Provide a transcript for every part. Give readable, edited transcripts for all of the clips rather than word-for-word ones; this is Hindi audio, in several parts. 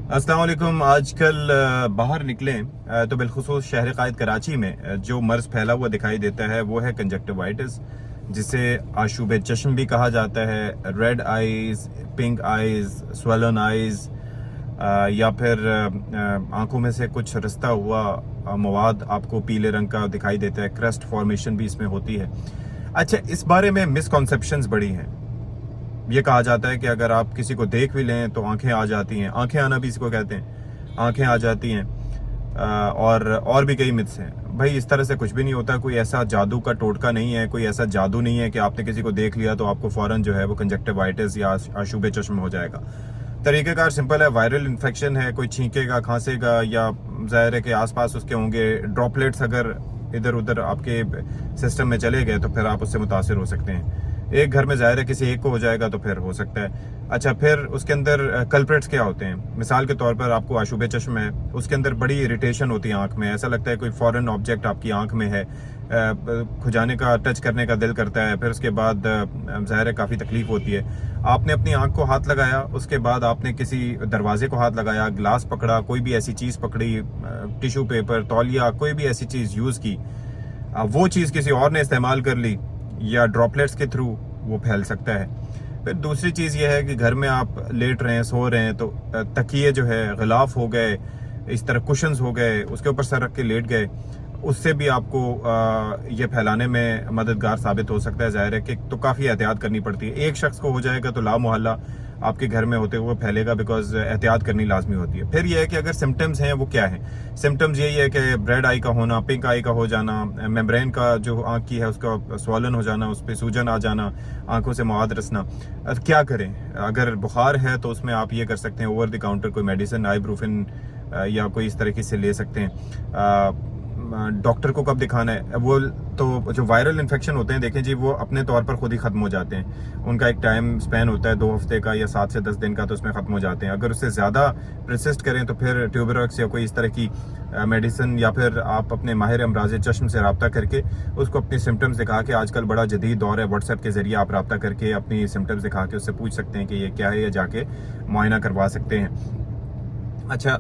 अस्सलाम वालेकुम। आजकल बाहर निकलें तो बिलखुसूस शहर कायद कराची में जो मर्ज फैला हुआ दिखाई देता है वो है कंजक्टिवाइटिस, जिसे आशूब चश्म भी कहा जाता है। Red eyes, pink eyes, swollen eyes, या फिर आंखों में से कुछ रिश्ता हुआ मवाद आपको पीले रंग का दिखाई देता है। क्रस्ट फॉर्मेशन भी इसमें होती है। अच्छा, इस बारे में मिसकॉन्सेप्शंस बड़ी हैं। ये कहा जाता है कि अगर आप किसी को देख भी लें तो आंखें आ जाती हैं। आंखें आना भी इसको कहते हैं, आंखें आ जाती हैं। और भी कई मिथ्स हैं। भाई, इस तरह से कुछ भी नहीं होता। कोई ऐसा जादू का टोटका नहीं है, कोई ऐसा जादू नहीं है कि आपने किसी को देख लिया तो आपको फौरन जो है वो कंजक्टिवाइटिस या आशूब चश्म हो जाएगा। तरीक़ेकार सिंपल है। वायरल इन्फेक्शन है, कोई छींकेगा, खांसेगा, या ज़ाहिर है कि आसपास उसके होंगे ड्रॉपलेट्स, अगर इधर उधर आपके सिस्टम में चले गए तो फिर आप उससे मुतासिर हो सकते हैं। एक घर में ज़ाहिर है किसी एक को हो जाएगा तो फिर हो सकता है। अच्छा, फिर उसके अंदर कल्प्रेट्स क्या होते हैं? मिसाल के तौर पर आपको आशूब चश्म है, उसके अंदर बड़ी इरिटेशन होती है आंख में। ऐसा लगता है कोई फॉरेन ऑब्जेक्ट आपकी आंख में है, खुजाने का, टच करने का दिल करता है। फिर उसके बाद ज़ाहिर है काफ़ी तकलीफ होती है। आपने अपनी आंख को हाथ लगाया, उसके बाद आपने किसी दरवाजे को हाथ लगाया, ग्लास पकड़ा, कोई भी ऐसी चीज़ पकड़ी, टिश्यू पेपर, तौलिया, कोई भी ऐसी चीज़ यूज़ की, वो चीज़ किसी और ने इस्तेमाल कर ली या ड्रॉपलेट्स के थ्रू वो फैल सकता है। फिर दूसरी चीज़ ये है कि घर में आप लेट रहे हैं, सो रहे हैं, तो तकिए जो है गिलाफ हो गए, इस तरह कुशन्स हो गए, उसके ऊपर सर रख के लेट गए, उससे भी आपको ये फैलाने में मददगार साबित हो सकता है। ज़ाहिर है कि तो काफ़ी एहतियात करनी पड़ती है। एक शख्स को हो जाएगा तो ला मोहल्ला आपके घर में होते हुए फैलेगा, बिकॉज एहतियात करनी लाजमी होती है। फिर यह है कि अगर सिम्टम्स हैं वो क्या है? सिम्टम्स यही है कि रेड आई का होना, पिंक आई का हो जाना, मेम्ब्रेन का जो आँख की है उसका स्वॉलन हो जाना, उस पर सूजन आ जाना, आंखों से मवाद रसना। क्या करें? अगर बुखार है तो उसमें आप ये कर सकते हैं, ओवर द काउंटर कोई मेडिसिन, आइब्रूफिन या कोई इस तरीके से ले सकते हैं। डॉक्टर को कब दिखाना है? वो तो जो वायरल इन्फेक्शन होते हैं, देखें जी, वो अपने तौर पर खुद ही खत्म हो जाते हैं। उनका एक टाइम स्पैन होता है 2 हफ्ते का या 7 से 10 दिन का, तो उसमें खत्म हो जाते हैं। अगर उससे ज़्यादा परसिस्ट करें तो फिर ट्यूबरक्स या कोई इस तरह की मेडिसिन, या फिर आप अपने माहिर अमराज चश्म से रब्ता करके उसको अपनी सिम्टम्स दिखा के, आजकल बड़ा जदीद दौर है, व्हाट्सएप के जरिए आप रब्ता करके अपनी सिम्टम्स दिखा के उससे पूछ सकते हैं कि ये क्या है, या जाके मुआयना करवा सकते हैं। अच्छा,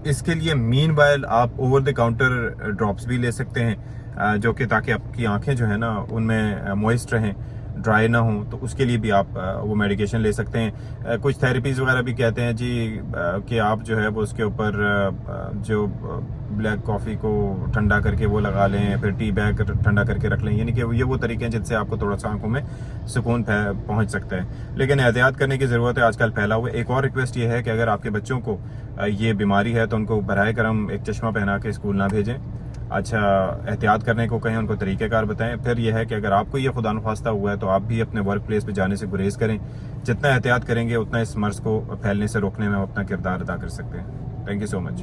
इसके लिए मीन वाइल आप ओवर द काउंटर ड्रॉप्स भी ले सकते हैं, जो कि ताकि आपकी आंखें जो है ना उनमें मॉइस्ट रहें, ड्राई ना हो, तो उसके लिए भी आप वो मेडिकेशन ले सकते हैं। कुछ थेरेपीज़ वगैरह भी कहते हैं जी कि आप जो है वो उसके ऊपर जो ब्लैक कॉफ़ी को ठंडा करके वो लगा लें, फिर टी बैग ठंडा करके रख लें। यानी कि ये वो तरीके हैं जिनसे आपको थोड़ा सा आंखों में सुकून पहुंच सकता है। लेकिन एहतियात करने की ज़रूरत है, आजकल फैला हुआ। एक और रिक्वेस्ट ये है कि अगर आपके बच्चों को ये बीमारी है तो उनको बराए करम एक चश्मा पहना के स्कूल ना भेजें। अच्छा, एहतियात करने को कहें, उनको तरीक़ेकार बताएं। फिर यह है कि अगर आपको ये खुदा नख्वास्ता हुआ है तो आप भी अपने वर्क प्लेस पे जाने से गुरेज करें। जितना एहतियात करेंगे उतना इस मर्ज़ को फैलने से रोकने में हम अपना किरदार अदा कर सकते हैं। Thank you so much.